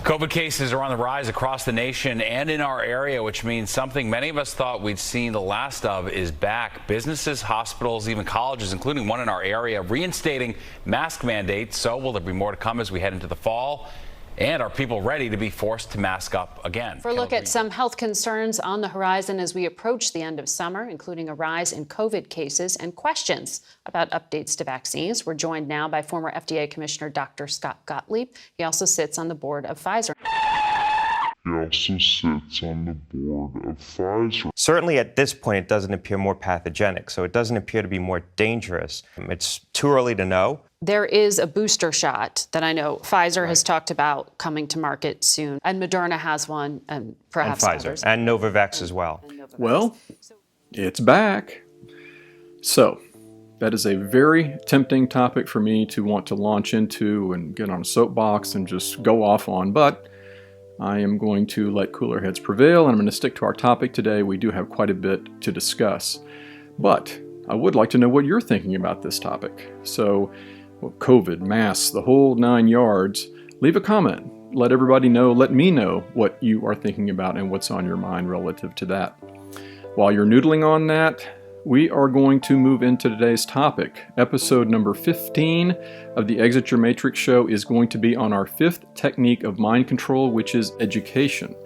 COVID cases are on the rise across the nation and in our area, which means something many of us thought we'd seen the last of is back. Businesses, hospitals, even colleges, including one in our area, reinstating mask mandates. So will there be more to come as we head into the fall? And are people ready to be forced to mask up again? For a look at some health concerns on the horizon as we approach the end of summer, including a rise in COVID cases and questions about updates to vaccines. We're joined now by former FDA Commissioner Dr. Scott Gottlieb. He also sits on the board of Pfizer. Certainly at this point, it doesn't appear more pathogenic, so it doesn't appear to be more dangerous. It's too early to know. There is a booster shot that I know Pfizer has talked about coming to market soon, and Moderna has one, and perhaps and Pfizer, others. and Novavax as well. Well, it's back. So, that is a very tempting topic for me to want to launch into and get on a soapbox and just go off on, but I am going to let cooler heads prevail, and I'm going to stick to our topic today. We do have quite a bit to discuss, but I would like to know what you're thinking about this topic. So, COVID, masks, the whole 9 yards, leave a comment. Let everybody know, let me know what you are thinking about and what's on your mind relative to that. While you're noodling on that, we are going to move into today's topic. Episode number 15 of the Exit Your Matrix show is going to be on our 5th technique of mind control, which is education.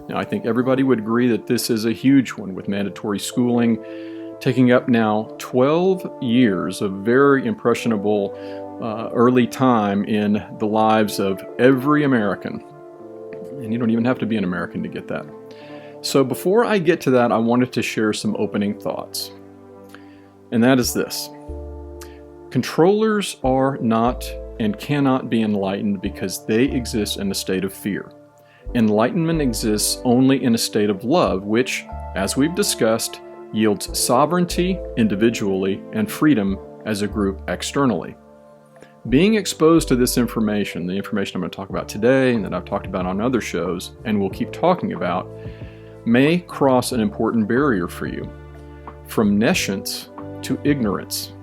Now, I think everybody would agree that this is a huge one, with mandatory schooling taking up now 12 years of very impressionable early time in the lives of every American. And you don't even have to be an American to get that. So before I get to that, I wanted to share some opening thoughts. And that is this. Controllers are not and cannot be enlightened because they exist in a state of fear. Enlightenment exists only in a state of love, which, as we've discussed, yields sovereignty individually and freedom as a group externally. Being exposed to this information, the information I'm going to talk about today and that I've talked about on other shows and will keep talking about, may cross an important barrier for you, from nescience to ignorance.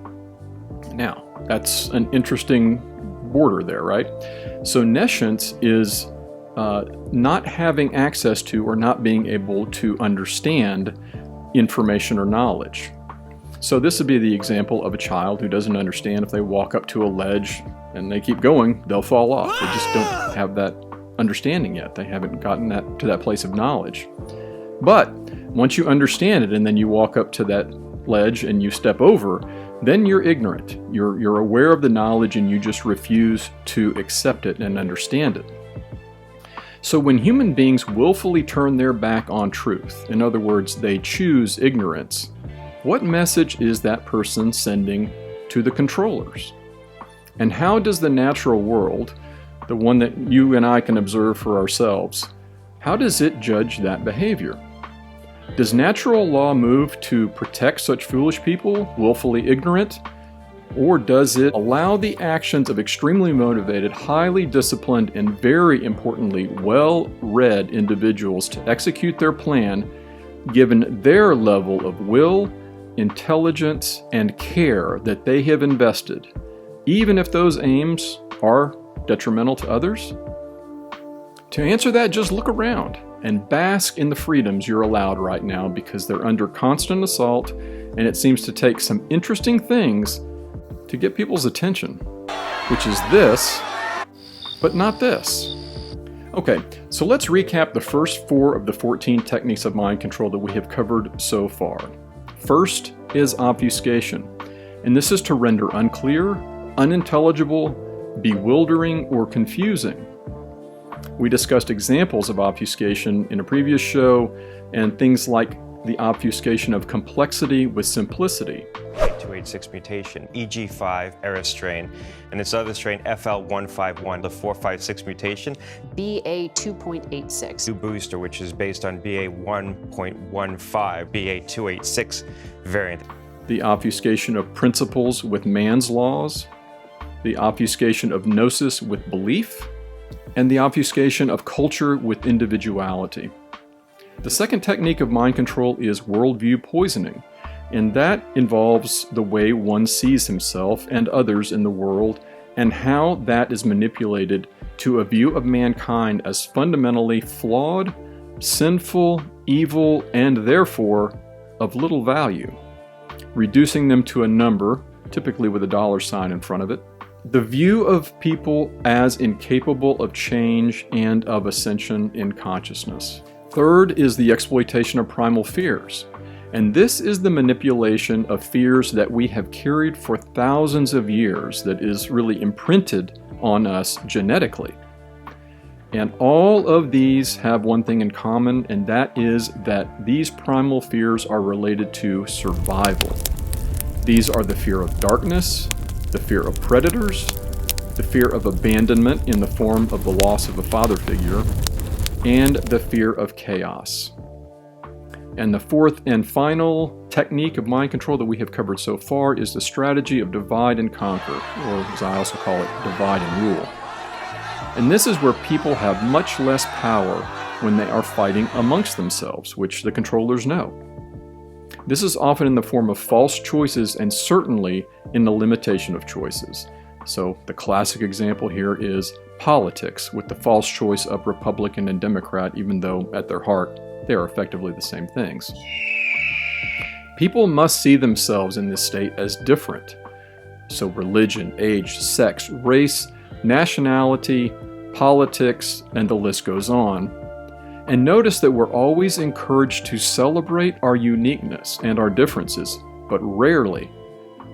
Now, that's an interesting border there, right? So nescience is not having access to or not being able to understand information or knowledge. So this would be the example of a child who doesn't understand if they walk up to a ledge and they keep going, they'll fall off. They just don't have that understanding yet. They haven't gotten to that place of knowledge. But once you understand it and then you walk up to that ledge and you step over, then you're ignorant. You're aware of the knowledge and you just refuse to accept it and understand it. So when human beings willfully turn their back on truth, in other words, they choose ignorance, what message is that person sending to the controllers? And how does the natural world, the one that you and I can observe for ourselves, how does it judge that behavior? Does natural law move to protect such foolish people, willfully ignorant? Or does it allow the actions of extremely motivated, highly disciplined, and very importantly, well-read individuals to execute their plan, given their level of will, intelligence, and care that they have invested, even if those aims are detrimental to others? To answer that, just look around and bask in the freedoms you're allowed right now, because they're under constant assault, and it seems to take some interesting things to get people's attention, which is this, but not this. Okay, so let's recap the first 4 of the 14 techniques of mind control that we have covered so far. First is obfuscation, and this is to render unclear, unintelligible, bewildering, or confusing. We discussed examples of obfuscation in a previous show, and things like the obfuscation of complexity with simplicity. 286 mutation, EG5 error strain, and this other strain, FL151, the 456 mutation. BA2.86. New booster, which is based on BA1.15, BA286 variant. The obfuscation of principles with man's laws, the obfuscation of gnosis with belief, and the obfuscation of culture with individuality. The second technique of mind control is worldview poisoning, and that involves the way one sees himself and others in the world and how that is manipulated to a view of mankind as fundamentally flawed, sinful, evil, and therefore of little value, reducing them to a number, typically with a $sign in front of it. The view of people as incapable of change and of ascension in consciousness. Third is the exploitation of primal fears. And this is the manipulation of fears that we have carried for thousands of years that is really imprinted on us genetically. And all of these have one thing in common, and that is that these primal fears are related to survival. These are the fear of darkness, the fear of predators, the fear of abandonment in the form of the loss of a father figure, and the fear of chaos. And the fourth and final technique of mind control that we have covered so far is the strategy of divide and conquer, or as I also call it, divide and rule. And this is where people have much less power when they are fighting amongst themselves, which the controllers know. This is often in the form of false choices and certainly in the limitation of choices. So the classic example here is politics, with the false choice of Republican and Democrat, even though at their heart they are effectively the same things. People must see themselves in this state as different. So religion, age, sex, race, nationality, politics, and the list goes on. And notice that we're always encouraged to celebrate our uniqueness and our differences, but rarely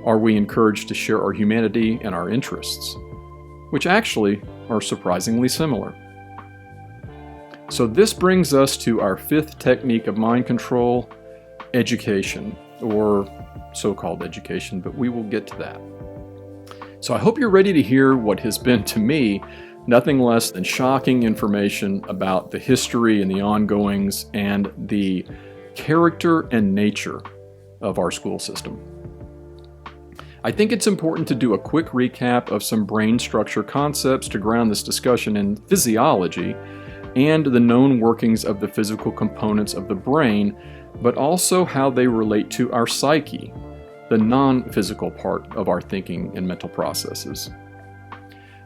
are we encouraged to share our humanity and our interests, which actually are surprisingly similar. So this brings us to our fifth technique of mind control, education, or so-called education, but we will get to that. So I hope you're ready to hear what has been, to me, nothing less than shocking information about the history and the ongoings and the character and nature of our school system. I think it's important to do a quick recap of some brain structure concepts to ground this discussion in physiology and the known workings of the physical components of the brain, but also how they relate to our psyche, the non-physical part of our thinking and mental processes.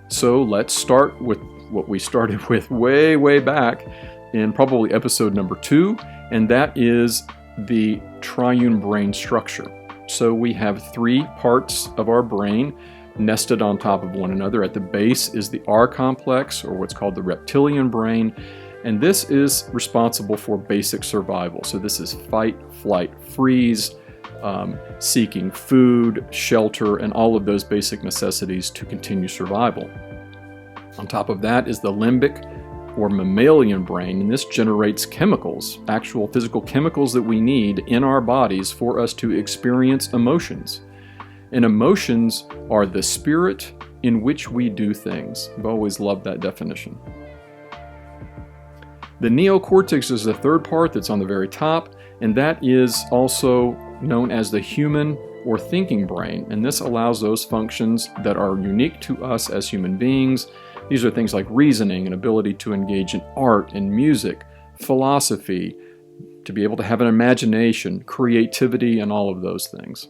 So let's start with what we started with way back in probably episode number 2, and that is the triune brain structure. So we have 3 parts of our brain nested on top of one another. At the base is the R complex, or what's called the reptilian brain, and this is responsible for basic survival. So this is fight, flight, freeze, seeking food, shelter, and all of those basic necessities to continue survival. On top of that is the limbic or mammalian brain, and this generates chemicals, actual physical chemicals that we need in our bodies for us to experience emotions. And emotions are the spirit in which we do things. I've always loved that definition. The neocortex is the third part that's on the very top, and that is also known as the human or thinking brain, and this allows those functions that are unique to us as human beings. These are things like reasoning and ability to engage in art and music, philosophy, to be able to have an imagination, creativity, and all of those things.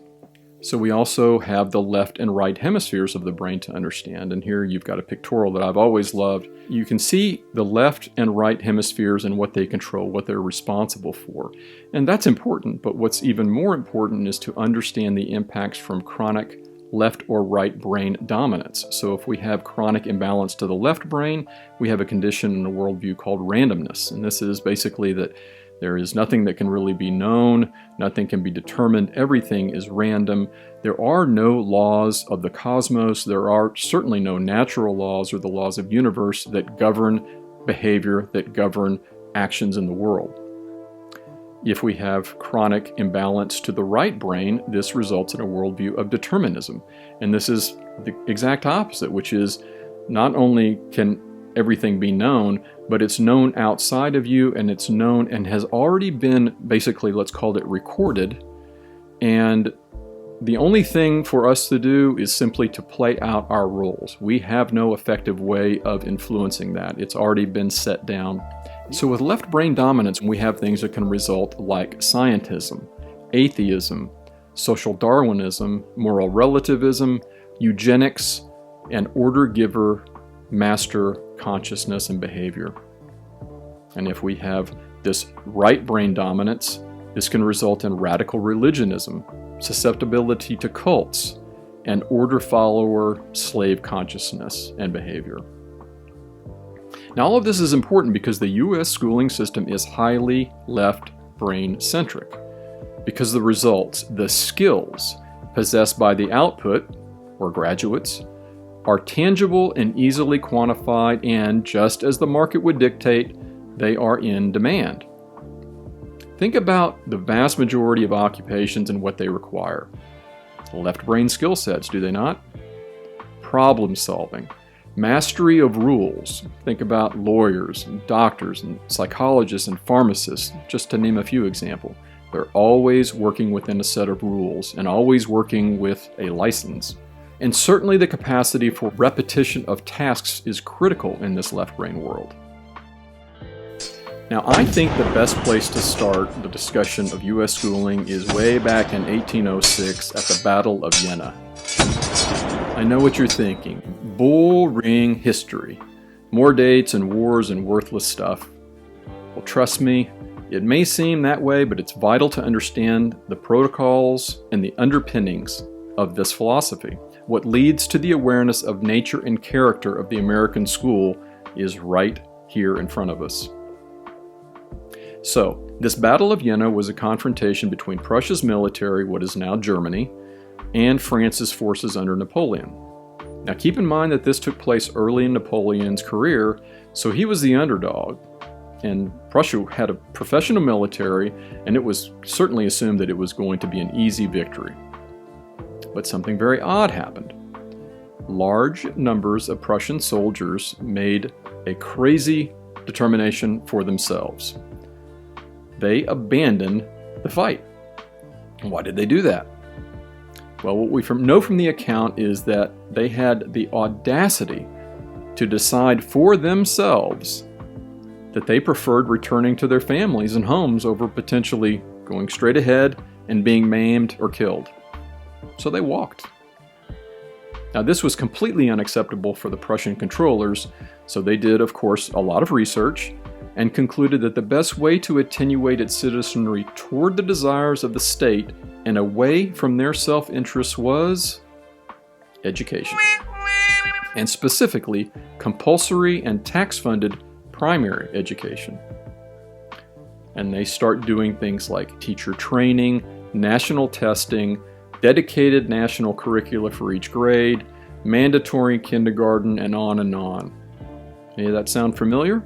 So we also have the left and right hemispheres of the brain to understand, and here you've got a pictorial that I've always loved. You can see the left and right hemispheres and what they control, what they're responsible for. And that's important, but what's even more important is to understand the impacts from chronic left or right brain dominance. So if we have chronic imbalance to the left brain, we have a condition in a worldview called randomness, and this is basically that there is nothing that can really be known, nothing can be determined, everything is random. There are no laws of the cosmos, there are certainly no natural laws or the laws of the universe that govern behavior, that govern actions in the world. If we have chronic imbalance to the right brain, this results in a worldview of determinism. And this is the exact opposite, which is not only can everything be known, but it's known outside of you, and it's known and has already been basically, let's call it, recorded. And the only thing for us to do is simply to play out our roles. We have no effective way of influencing that. It's already been set down. So with left brain dominance, we have things that can result like scientism, atheism, social Darwinism, moral relativism, eugenics, and order giver master consciousness and behavior. And if we have this right brain dominance, this can result in radical religionism, susceptibility to cults, and order follower slave consciousness and behavior. Now, all of this is important because the U.S. schooling system is highly left brain centric, because the results, the skills possessed by the output, or graduates, are tangible and easily quantified, and just as the market would dictate, they are in demand. Think about the vast majority of occupations and what they require. Left brain skill sets, do they not? Problem solving, mastery of rules. Think about lawyers and doctors and psychologists and pharmacists, just to name a few examples. They're always working within a set of rules and always working with a license. And certainly the capacity for repetition of tasks is critical in this left brain world. Now, I think the best place to start the discussion of U.S. schooling is way back in 1806 at the Battle of Jena. I know what you're thinking. Bull ring history. More dates and wars and worthless stuff. Well, trust me, it may seem that way, but it's vital to understand the protocols and the underpinnings of this philosophy. What leads to the awareness of nature and character of the American school is right here in front of us. So, this Battle of Jena was a confrontation between Prussia's military, what is now Germany, and France's forces under Napoleon. Now keep in mind that this took place early in Napoleon's career, so he was the underdog, and Prussia had a professional military, and it was certainly assumed that it was going to be an easy victory. But something very odd happened. Large numbers of Prussian soldiers made a crazy determination for themselves. They abandoned the fight. Why did they do that? Well, what we know from the account is that they had the audacity to decide for themselves that they preferred returning to their families and homes over potentially going straight ahead and being maimed or killed. So they walked. Now, this was completely unacceptable for the Prussian controllers, so they did, of course, a lot of research and concluded that the best way to attenuate its citizenry toward the desires of the state and away from their self-interest was education. And specifically, compulsory and tax-funded primary education. And they start doing things like teacher training, national testing, dedicated national curricula for each grade, mandatory kindergarten, and on and on. Any of that sound familiar?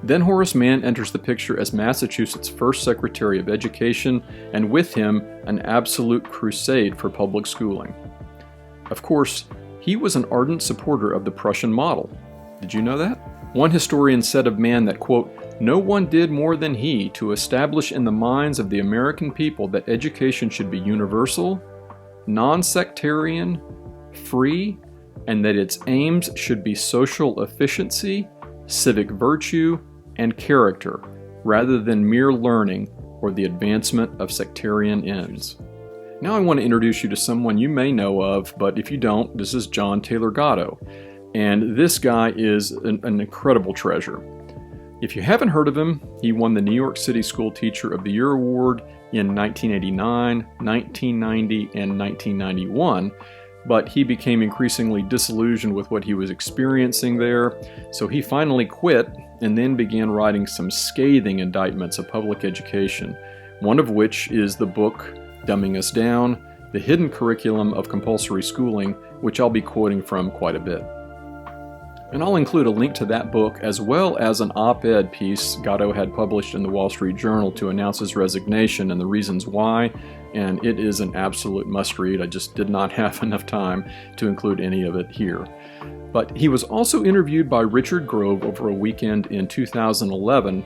Then Horace Mann enters the picture as Massachusetts' first Secretary of Education, and with him, an absolute crusade for public schooling. Of course, he was an ardent supporter of the Prussian model. Did you know that? One historian said of Mann that, quote, "No one did more than he to establish in the minds of the American people that education should be universal, non-sectarian, free, and that its aims should be social efficiency, civic virtue, and character, rather than mere learning or the advancement of sectarian ends." Now I want to introduce you to someone you may know of, but if you don't, this is John Taylor Gatto. And this guy is an incredible treasure. If you haven't heard of him, he won the New York City School Teacher of the Year Award in 1989, 1990, and 1991. But he became increasingly disillusioned with what he was experiencing there, so he finally quit and then began writing some scathing indictments of public education, one of which is the book Dumbing Us Down, The Hidden Curriculum of Compulsory Schooling, which I'll be quoting from quite a bit. And I'll include a link to that book as well as an op-ed piece Gatto had published in the Wall Street Journal to announce his resignation and the reasons why, and it is an absolute must-read. I just did not have enough time to include any of it here. But he was also interviewed by Richard Grove over a weekend in 2011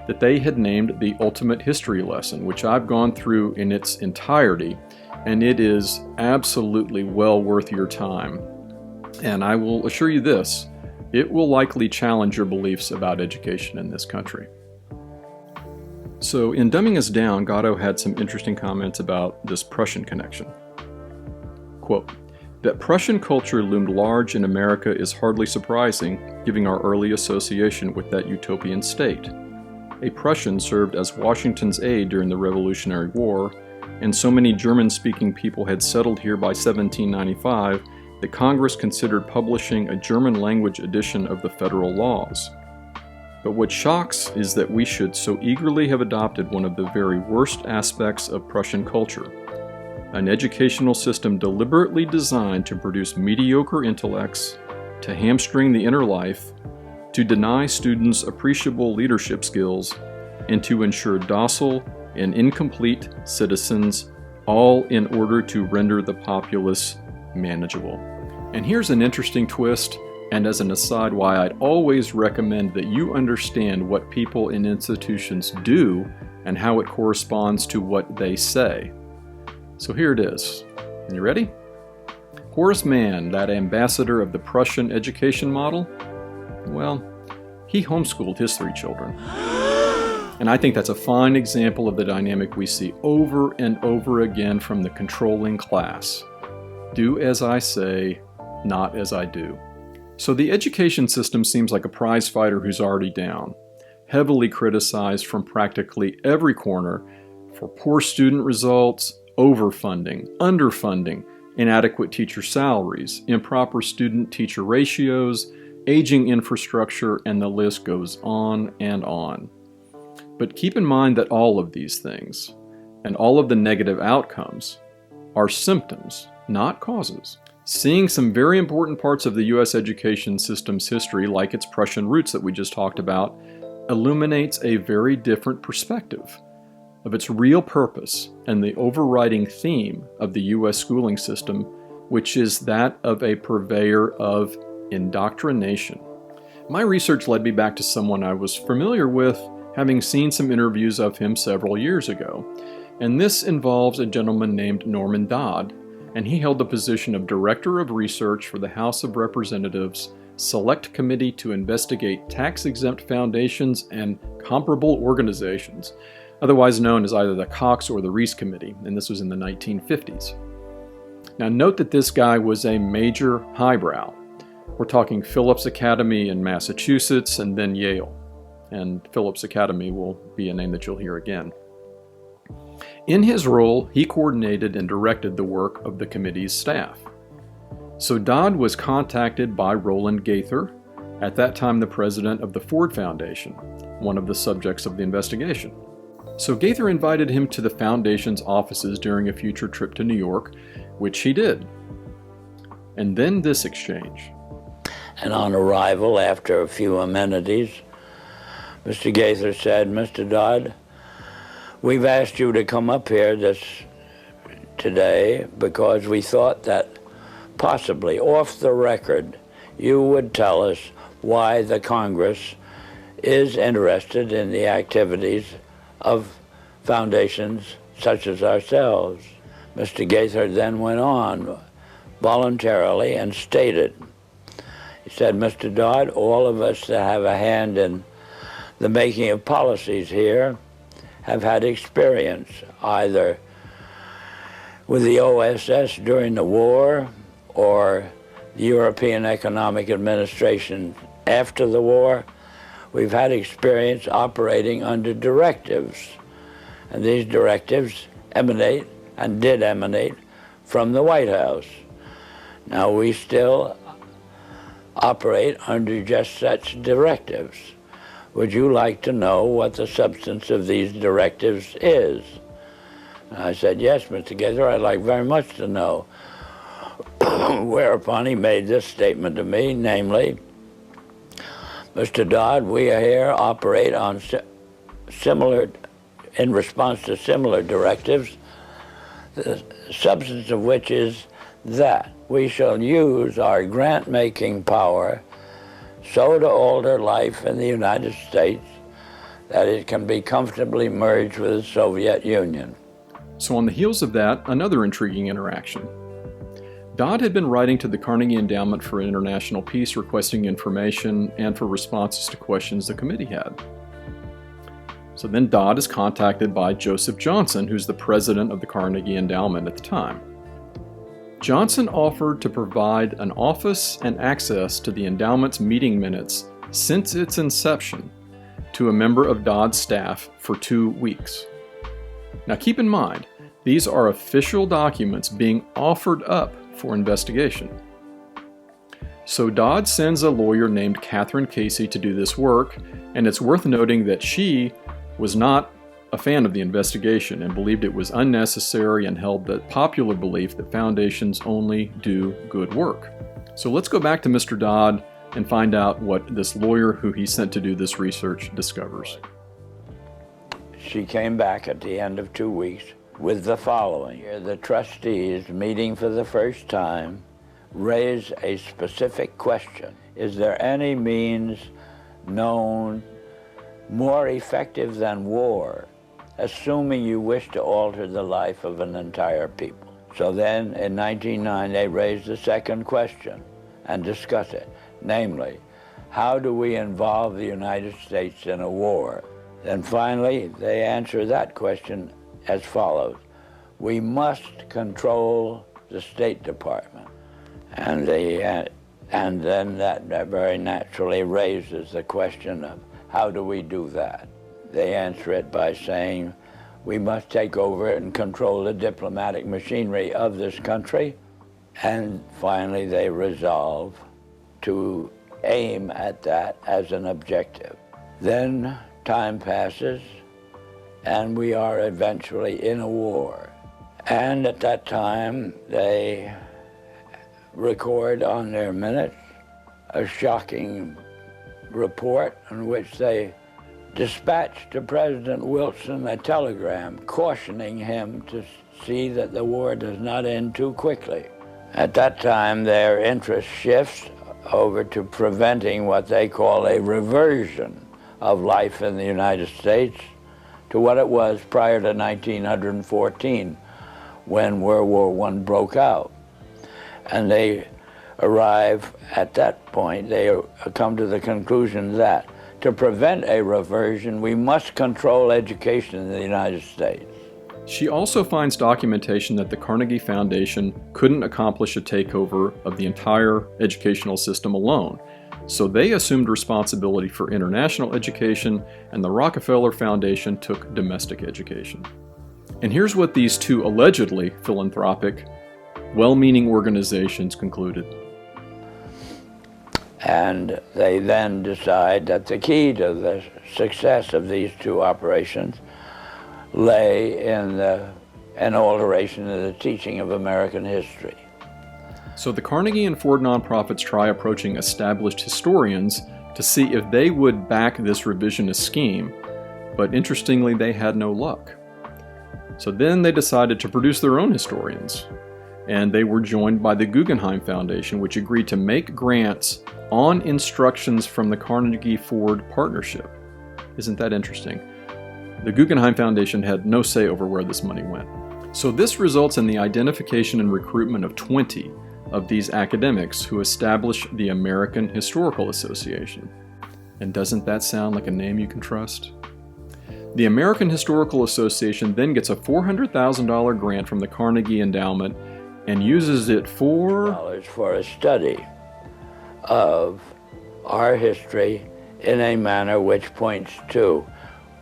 that they had named the Ultimate History Lesson, which I've gone through in its entirety, and it is absolutely well worth your time. And I will assure you this, it will likely challenge your beliefs about education in this country. So in Dumbing Us Down, Gatto had some interesting comments about this Prussian connection. Quote, That Prussian culture loomed large in America is hardly surprising, given our early association with that utopian state. A Prussian served as Washington's aide during the Revolutionary War, and so many German-speaking people had settled here by 1795 that Congress considered publishing a German-language edition of the federal laws. But what shocks is that we should so eagerly have adopted one of the very worst aspects of Prussian culture, an educational system deliberately designed to produce mediocre intellects, to hamstring the inner life, to deny students appreciable leadership skills, and to ensure docile and incomplete citizens, all in order to render the populace manageable. And here's an interesting twist, and as an aside, why I'd always recommend that you understand what people in institutions do and how it corresponds to what they say. So here it is. You ready? Horace Mann, that ambassador of the Prussian education model, well, he homeschooled his 3 children. And I think that's a fine example of the dynamic we see over and over again from the controlling class. Do as I say, not as I do. So the education system seems like a prize fighter who's already down, heavily criticized from practically every corner for poor student results, overfunding, underfunding, inadequate teacher salaries, improper student-teacher ratios, aging infrastructure, and the list goes on and on. But keep in mind that all of these things, and all of the negative outcomes, are symptoms, not causes. Seeing some very important parts of the U.S. education system's history, like its Prussian roots that we just talked about, illuminates a very different perspective of its real purpose and the overriding theme of the U.S. schooling system, which is that of a purveyor of indoctrination. My research led me back to someone I was familiar with, having seen some interviews of him several years ago. And this involves a gentleman named Norman Dodd, and he held the position of Director of Research for the House of Representatives Select Committee to Investigate Tax-Exempt Foundations and Comparable Organizations, otherwise known as either the Cox or the Reese Committee, and this was in the 1950s. Now note that this guy was a major highbrow. We're talking Phillips Academy in Massachusetts and then Yale, and Phillips Academy will be a name that you'll hear again. In his role, he coordinated and directed the work of the committee's staff. So Dodd was contacted by Roland Gaither, at that time the president of the Ford Foundation, one of the subjects of the investigation. So Gaither invited him to the foundation's offices during a future trip to New York, which he did. And then this exchange. And on arrival, after a few amenities, Mr. Gaither said, "Mr. Dodd, we've asked you to come up here today because we thought that possibly off the record you would tell us why the Congress is interested in the activities of foundations such as ourselves." Mr. Gaither then went on voluntarily and stated, he said, "Mr. Dodd, all of us that have a hand in the making of policies here have had experience either with the OSS during the war or the European Economic Administration after the war. We've had experience operating under directives, and these directives emanate and did emanate from the White House. Now we still operate under just such directives. Would you like to know what the substance of these directives is?" And I said, "Yes, Mr. Gaither, I'd like very much to know." Whereupon he made this statement to me, namely, "Mr. Dodd, we here operate on in response to similar directives, the substance of which is that we shall use our grant-making power so to alter life in the United States that it can be comfortably merged with the Soviet Union." So on the heels of that, another intriguing interaction. Dodd had been writing to the Carnegie Endowment for International Peace requesting information and for responses to questions the committee had. So then Dodd is contacted by Joseph Johnson, who's the president of the Carnegie Endowment at the time. Johnson offered to provide an office and access to the endowment's meeting minutes since its inception to a member of Dodd's staff for 2 weeks. Now keep in mind, these are official documents being offered up for investigation. So Dodd sends a lawyer named Catherine Casey to do this work, and it's worth noting that she was not a fan of the investigation and believed it was unnecessary and held the popular belief that foundations only do good work. So let's go back to Mr. Dodd and find out what this lawyer who he sent to do this research discovers. She came back at the end of 2 weeks with the following. The trustees, meeting for the first time, raise a specific question. Is there any means known more effective than war, assuming you wish to alter the life of an entire people? So then in 1909 they raised the second question and discuss it, namely, how do we involve the United States in a war? Then finally they answer that question as follows: we must control the State Department. And then that very naturally raises the question of how do we do that? They answer it by saying we must take over and control the diplomatic machinery of this country. And finally they resolve to aim at that as an objective. Then time passes and we are eventually in a war. And at that time they record on their minutes a shocking report in which they dispatched to President Wilson a telegram cautioning him to see that the war does not end too quickly. At that time, their interest shifts over to preventing what they call a reversion of life in the United States to what it was prior to 1914, when World War I broke out. And they arrive at that point, they come to the conclusion that to prevent a reversion, we must control education in the United States. She also finds documentation that the Carnegie Foundation couldn't accomplish a takeover of the entire educational system alone. So they assumed responsibility for international education, and the Rockefeller Foundation took domestic education. And here's what these two allegedly philanthropic, well-meaning organizations concluded. And they then decide that the key to the success of these two operations lay in an alteration of the teaching of American history. So the Carnegie and Ford nonprofits try approaching established historians to see if they would back this revisionist scheme, but interestingly they had no luck. So then they decided to produce their own historians, and they were joined by the Guggenheim Foundation, which agreed to make grants on instructions from the Carnegie-Ford partnership. Isn't that interesting? The Guggenheim Foundation had no say over where this money went. So this results in the identification and recruitment of 20 of these academics who establish the American Historical Association. And doesn't that sound like a name you can trust? The American Historical Association then gets a $400,000 grant from the Carnegie Endowment and uses it for a study of our history in a manner which points to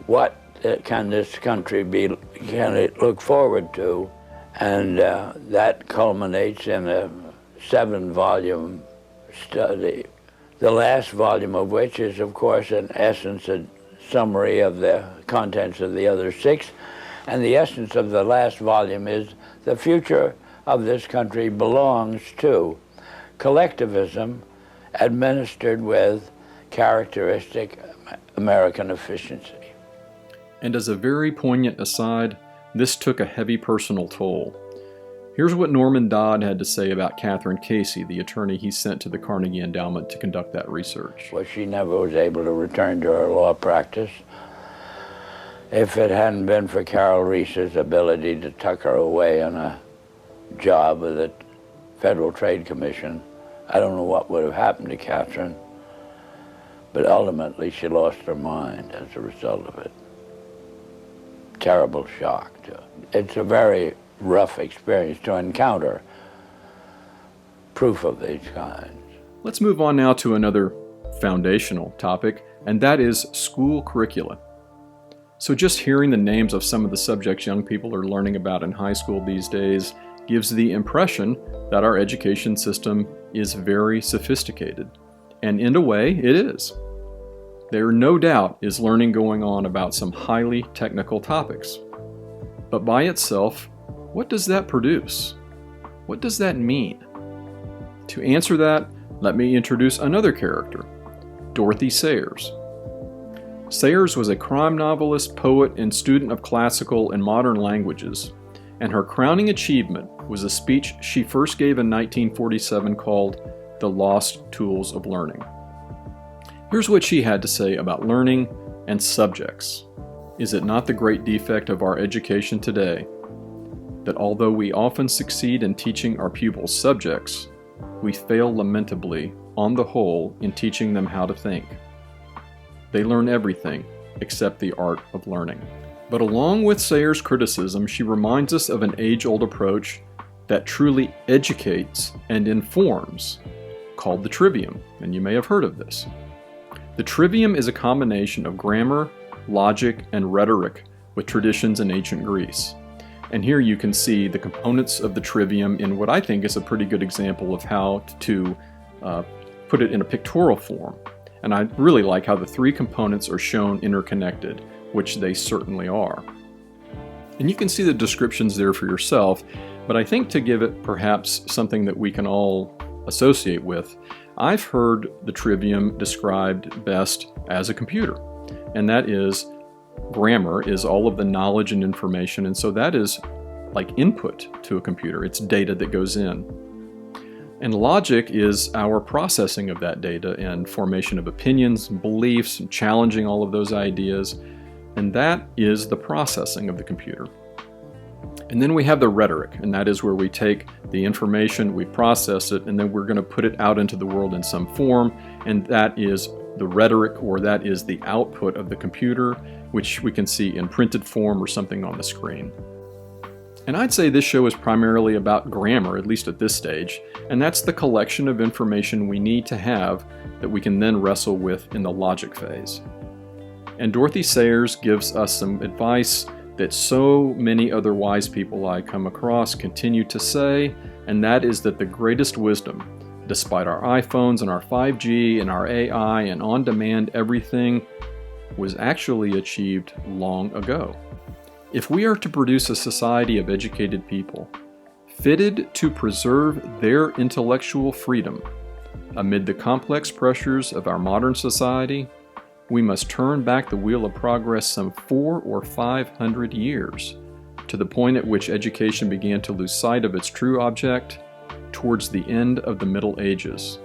what can this country can it look forward to, and that culminates in a 7-volume study, the last volume of which is, of course, in essence a summary of the contents of the other 6, and the essence of the last volume is the future of this country belongs to collectivism administered with characteristic American efficiency. And as a very poignant aside, this took a heavy personal toll. Here's what Norman Dodd had to say about Catherine Casey, the attorney he sent to the Carnegie Endowment to conduct that research. Well, she never was able to return to her law practice. If it hadn't been for Carol Reese's ability to tuck her away on a job with the Federal Trade Commission, I don't know what would have happened to Catherine, but ultimately she lost her mind as a result of it. Terrible shock. It's a very rough experience to encounter proof of these kinds. Let's move on now to another foundational topic, and that is school curricula. So just hearing the names of some of the subjects young people are learning about in high school these days gives the impression that our education system is very sophisticated. And in a way, it is. There no doubt is learning going on about some highly technical topics. But by itself, what does that produce? What does that mean? To answer that, let me introduce another character, Dorothy Sayers. Sayers was a crime novelist, poet, and student of classical and modern languages, and her crowning achievement was a speech she first gave in 1947 called The Lost Tools of Learning. Here's what she had to say about learning and subjects. Is it not the great defect of our education today that although we often succeed in teaching our pupils subjects, we fail lamentably, on the whole, in teaching them how to think? They learn everything except the art of learning. But along with Sayers' criticism, she reminds us of an age-old approach that truly educates and informs, called the trivium, and you may have heard of this. The trivium is a combination of grammar, logic, and rhetoric with traditions in ancient Greece. And here you can see the components of the trivium in what I think is a pretty good example of how to put it in a pictorial form. And I really like how the three components are shown interconnected, which they certainly are. And you can see the descriptions there for yourself, but I think to give it perhaps something that we can all associate with, I've heard the trivium described best as a computer. And that is, grammar is all of the knowledge and information, and so that is like input to a computer. It's data that goes in. And logic is our processing of that data and formation of opinions and beliefs and challenging all of those ideas. And that is the processing of the computer. And then we have the rhetoric, and that is where we take the information, we process it, and then we're going to put it out into the world in some form. And that is the rhetoric, or that is the output of the computer, which we can see in printed form or something on the screen. And I'd say this show is primarily about grammar, at least at this stage, and that's the collection of information we need to have that we can then wrestle with in the logic phase. And Dorothy Sayers gives us some advice that so many other wise people I come across continue to say, and that is that the greatest wisdom, despite our iPhones and our 5G and our AI and on-demand everything, was actually achieved long ago. If we are to produce a society of educated people, fitted to preserve their intellectual freedom amid the complex pressures of our modern society, we must turn back the wheel of progress some 400 or 500 years to the point at which education began to lose sight of its true object towards the end of the Middle Ages.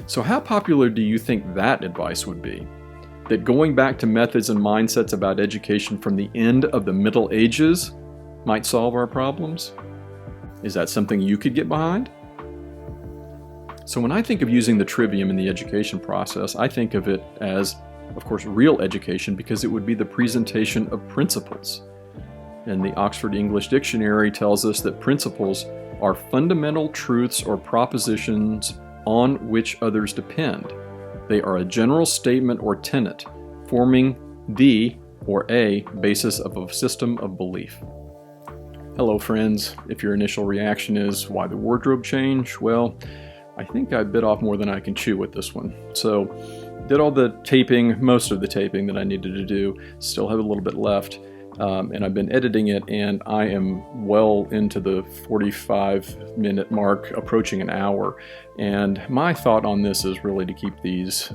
So how popular do you think that advice would be? That going back to methods and mindsets about education from the end of the Middle Ages might solve our problems? Is that something you could get behind? So when I think of using the trivium in the education process, I think of it as, of course, real education, because it would be the presentation of principles. And the Oxford English Dictionary tells us that principles are fundamental truths or propositions on which others depend. They are a general statement or tenet, forming the or a basis of a system of belief. Hello friends, if your initial reaction is, why the wardrobe change? Well, I think I bit off more than I can chew with this one. So, did all the taping, most of the taping that I needed to do, still have a little bit left. And I've been editing it, and I am well into the 45-minute mark, approaching an hour. And my thought on this is really to keep these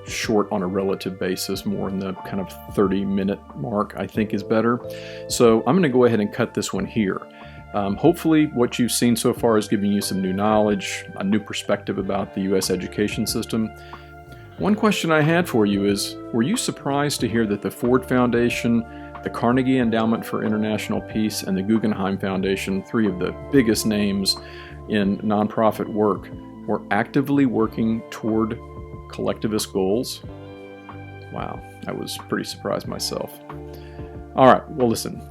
short on a relative basis, more in the kind of 30-minute mark, I think is better. So I'm going to go ahead and cut this one here. Hopefully what you've seen so far is giving you some new knowledge, a new perspective about the U.S. education system. One question I had for you is, were you surprised to hear that the Ford Foundation, the Carnegie Endowment for International Peace, and the Guggenheim Foundation, three of the biggest names in nonprofit work, were actively working toward collectivist goals? Wow, I was pretty surprised myself. All right, well listen,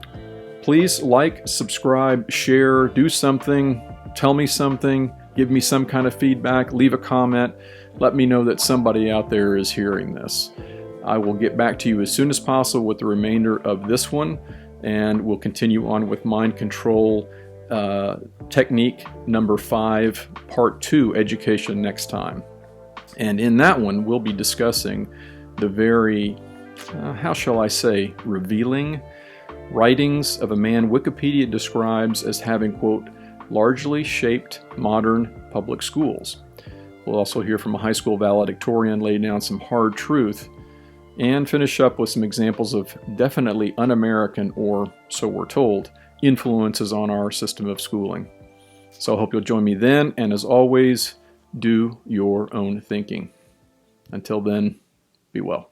please like, subscribe, share, do something, tell me something, give me some kind of feedback, leave a comment, let me know that somebody out there is hearing this. I will get back to you as soon as possible with the remainder of this one, and we'll continue on with mind control technique number 5, part 2, education, next time. And in that one, we'll be discussing the very, how shall I say, revealing writings of a man Wikipedia describes as having, quote, largely shaped modern public schools. We'll also hear from a high school valedictorian lay down some hard truth, and finish up with some examples of definitely un-American, or so we're told, influences on our system of schooling. So I hope you'll join me then, and as always, do your own thinking. Until then, be well.